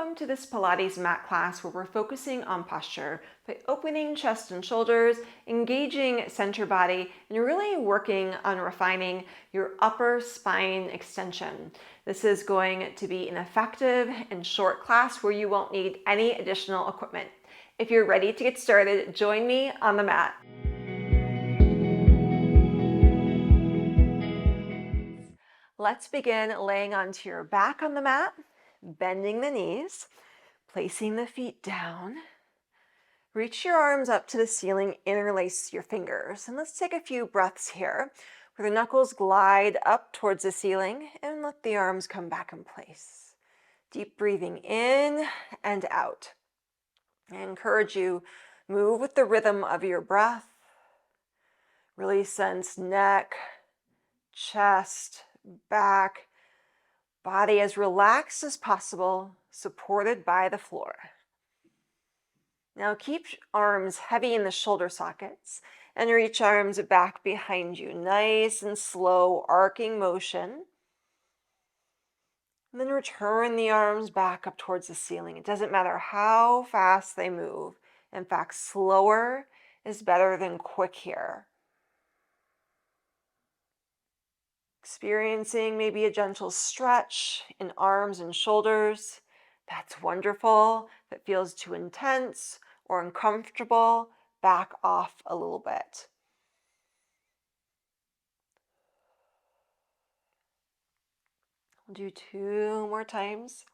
Welcome to this Pilates mat class where we're focusing on posture by opening chest and shoulders, engaging center body, and really working on refining your upper spine extension. This is going to be an effective and short class where you won't need any additional equipment. If you're ready to get started, join me on the mat. Let's begin laying onto your back on the mat, bending the knees, placing the feet down. Reach your arms up to the ceiling, interlace your fingers. And let's take a few breaths here where the knuckles glide up towards the ceiling and let the arms come back in place. Deep breathing in and out. I encourage you, move with the rhythm of your breath. Really sense neck, chest, back, body as relaxed as possible, supported by the floor. Now keep arms heavy in the shoulder sockets and reach arms back behind you. Nice and slow arcing motion. And then return the arms back up towards the ceiling. It doesn't matter how fast they move. In fact, slower is better than quick here. Experiencing maybe a gentle stretch in arms and shoulders. That's wonderful. If it feels too intense or uncomfortable, back off a little bit. We'll do 2 more times.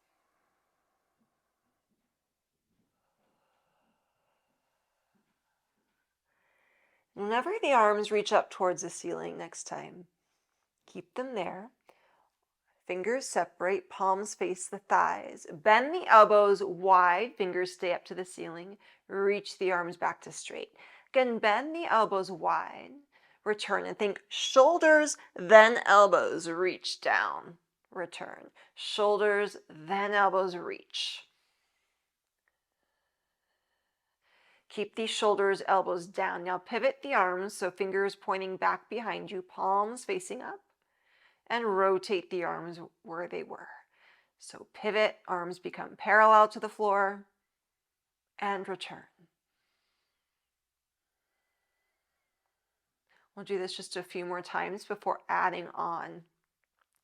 Whenever the arms reach up towards the ceiling next time, keep them there. Fingers separate, palms face the thighs. Bend the elbows wide, fingers stay up to the ceiling. Reach the arms back to straight. Again, bend the elbows wide. Return and think shoulders, then elbows, reach down. Return. Shoulders, then elbows, reach. Keep the shoulders, elbows down. Now pivot the arms, so fingers pointing back behind you, palms facing up. And rotate the arms where they were. So pivot, arms become parallel to the floor, and return. We'll do this just a few more times before adding on.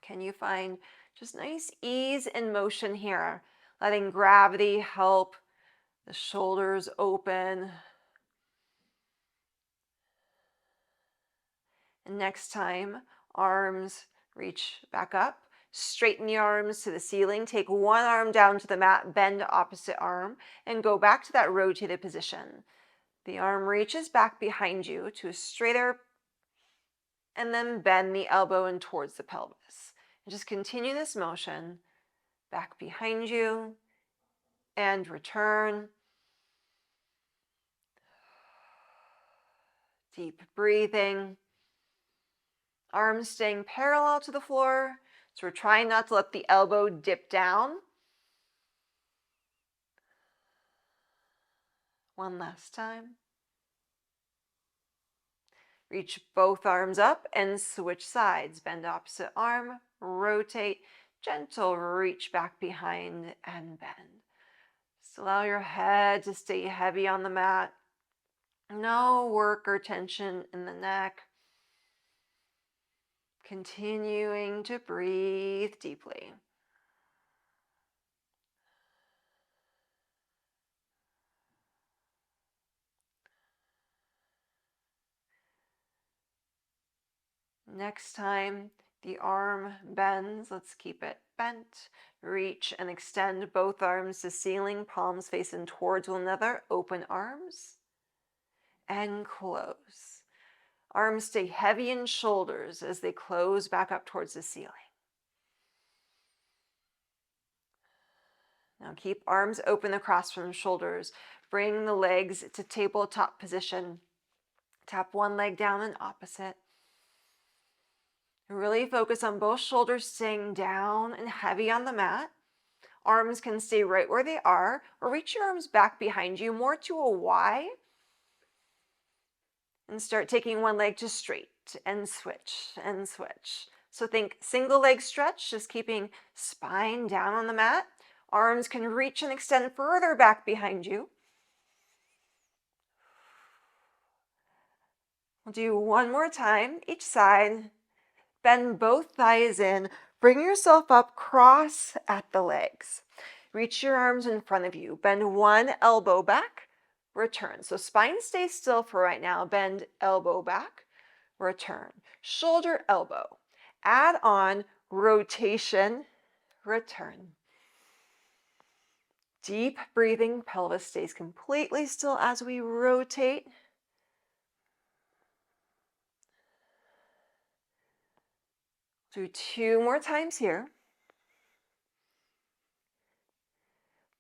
Can you find just nice ease and motion here? Letting gravity help the shoulders open. And next time, arms reach back up, straighten the arms to the ceiling, take one arm down to the mat, bend opposite arm, and go back to that rotated position. The arm reaches back behind you to a straighter, and then bend the elbow in towards the pelvis. And just continue this motion, back behind you, and return. Deep breathing. Arms staying parallel to the floor. So we're trying not to let the elbow dip down. One last time. Reach both arms up and switch sides. Bend opposite arm, rotate, gentle reach back behind and bend. Just allow your head to stay heavy on the mat. No work or tension in the neck. Continuing to breathe deeply. Next time the arm bends, let's keep it bent. Reach and extend both arms to ceiling, palms facing towards one another. Open arms and close. Arms stay heavy in shoulders as they close back up towards the ceiling. Now keep arms open across from the shoulders. Bring the legs to tabletop position. Tap one leg down and opposite. Really focus on both shoulders staying down and heavy on the mat. Arms can stay right where they are, or reach your arms back behind you, more to a Y. And start taking one leg to straight and switch and switch. So think single leg stretch, just keeping spine down on the mat, Arms can reach and extend further back behind you. We'll do one more time, each side. Bend both thighs in. Bring yourself up, cross at the legs. Reach your arms in front of you. Bend one elbow back, return. So spine stays still for right now. Bend elbow back, return. Shoulder, elbow. Add on rotation, return. Deep breathing, pelvis stays completely still as we rotate. Do two more times here.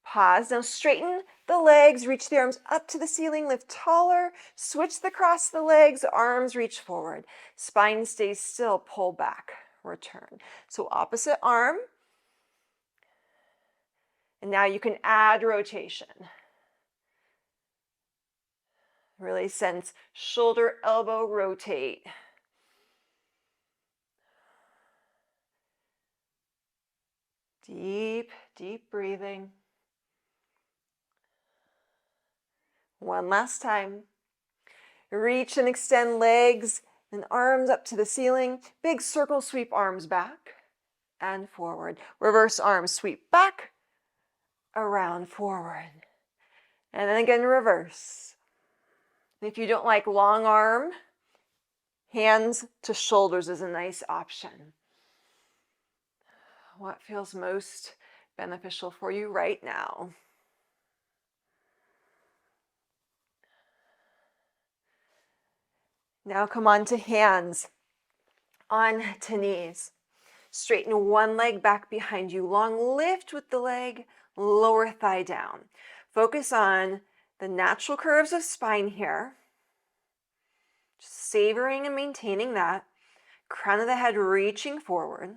Pause. Now straighten the legs, reach the arms up to the ceiling, lift taller, switch the cross the legs, arms reach forward. Spine stays still, pull back, return. So opposite arm. And now you can add rotation. Really sense shoulder, elbow, rotate. Deep, deep breathing. One last time. Reach and extend legs and arms up to the ceiling. Big circle sweep, arms back and forward. Reverse arms, sweep back, around, forward. And then again, reverse. If you don't like long arm, hands to shoulders is a nice option. What feels most beneficial for you right now? Now come on to hands, on to knees. Straighten one leg back behind you. Long lift with the leg, lower thigh down. Focus on the natural curves of spine here. Just savoring and maintaining that. Crown of the head reaching forward.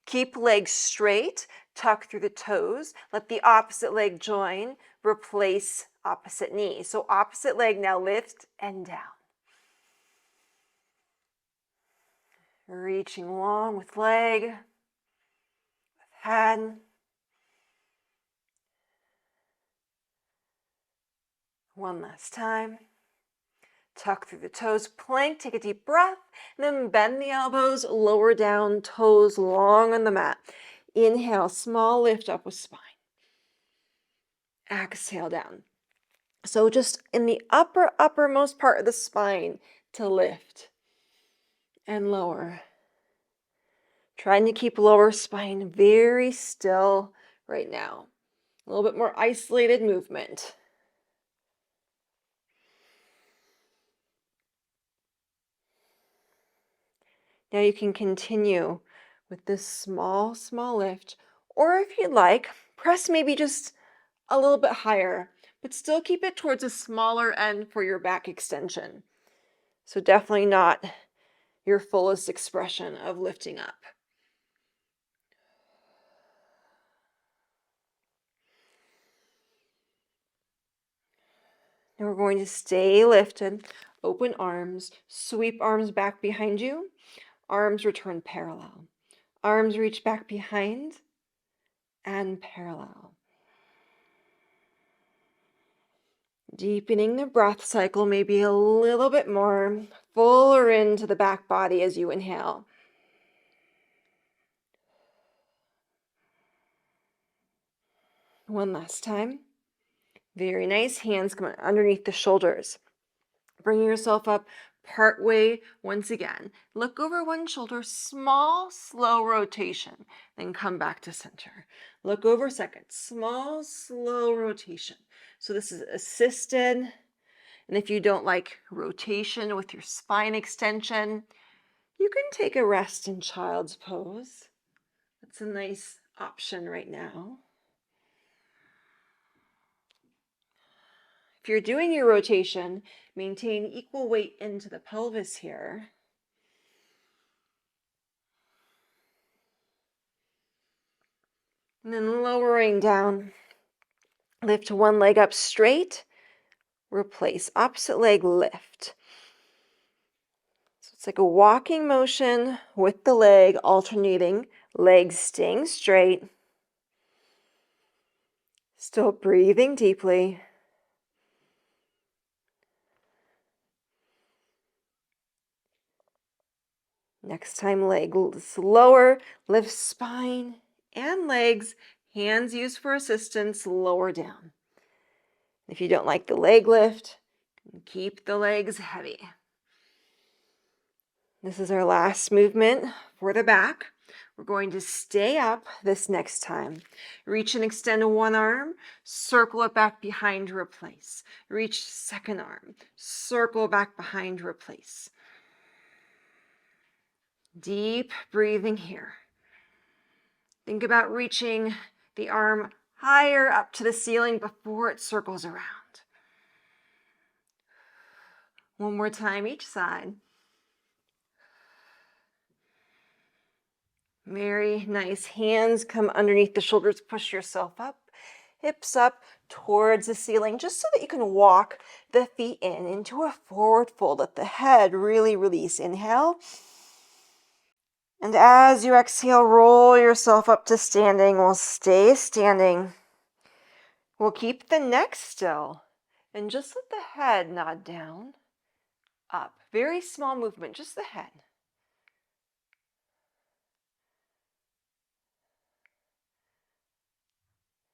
Keep legs straight, tuck through the toes. Let the opposite leg join, replace opposite knee. So opposite leg now lift and down. Reaching long with leg, with head. One last time. Tuck through the toes, plank, take a deep breath, and then bend the elbows, lower down, toes long on the mat. Inhale, small lift up with spine. Exhale down. So just in the uppermost part of the spine to lift and lower. Trying to keep lower spine very still right now. A little bit more isolated movement. Now you can continue with this small lift, or if you'd like, press maybe just a little bit higher, but still keep it towards a smaller end for your back extension. So definitely not your fullest expression of lifting up. And we're going to stay lifted, open arms, sweep arms back behind you, arms return parallel. Arms reach back behind and parallel. Deepening the breath cycle, maybe a little bit more, fuller into the back body as you inhale. One last time. Very nice. Hands come underneath the shoulders. Bring yourself up part way once again. Look over one shoulder, small, slow rotation. Then come back to center. Look over second, small, slow rotation. So this is assisted. And if you don't like rotation with your spine extension, you can take a rest in child's pose. That's a nice option right now. If you're doing your rotation, maintain equal weight into the pelvis here. And then lowering down. Lift one leg up straight. Replace opposite leg, lift. So it's like a walking motion with the leg alternating Legs staying straight. Still breathing deeply. Next time, legs lower, lift spine and legs, hands used for assistance, lower down. If you don't like the leg lift, keep the legs heavy. This is our last movement for the back. We're going to stay up this next time. Reach and extend one arm, circle it back behind, replace. Reach second arm, circle back behind, replace. Deep breathing here. Think about reaching the arm higher up to the ceiling before it circles around. One more time each side. Very nice. Hands come underneath the shoulders. Push yourself up. Hips up towards the ceiling, just so that you can walk the feet in into a forward fold. Let the head really release. Inhale. And as you exhale, roll yourself up to standing. We'll stay standing. We'll keep the neck still. And just let the head nod down, up. Very small movement, just the head.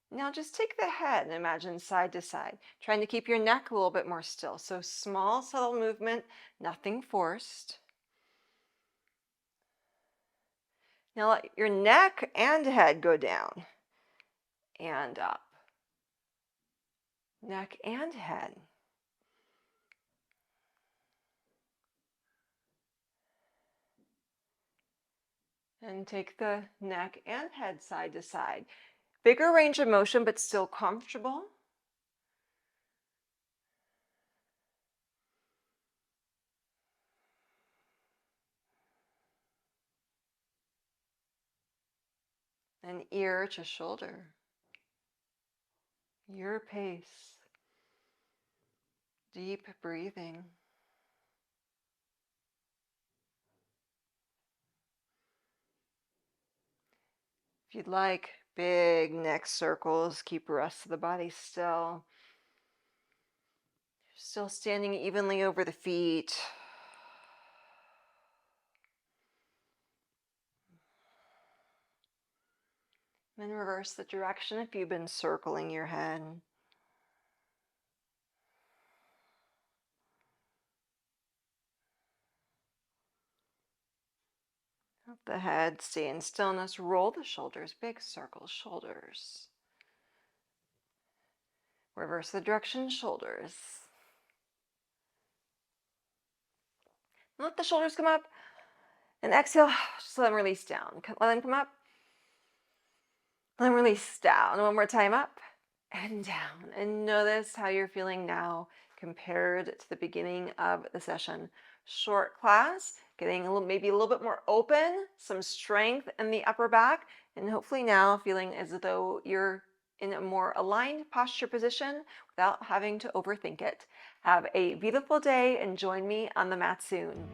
Now just take the head and imagine side to side, trying to keep your neck a little bit more still. So small, subtle movement, nothing forced. Now let your neck and head go down and up. Neck and head. And take the neck and head side to side. Bigger range of motion, but still comfortable. And ear to shoulder. Your pace. Deep breathing. If you'd like, big neck circles, keep the rest of the body still. Still standing evenly over the feet. Then reverse the direction if you've been circling your head. Let the head stay in stillness. Roll the shoulders, big circle, shoulders. Reverse the direction, shoulders. Let the shoulders come up. And exhale, just let them release down. Let them come up. Let them release down. One more time, up and down. And notice how you're feeling now compared to the beginning of the session. Short class, getting maybe a little bit more open, some strength in the upper back, and hopefully now feeling as though you're in a more aligned posture position without having to overthink it. Have a beautiful day and join me on the mat soon.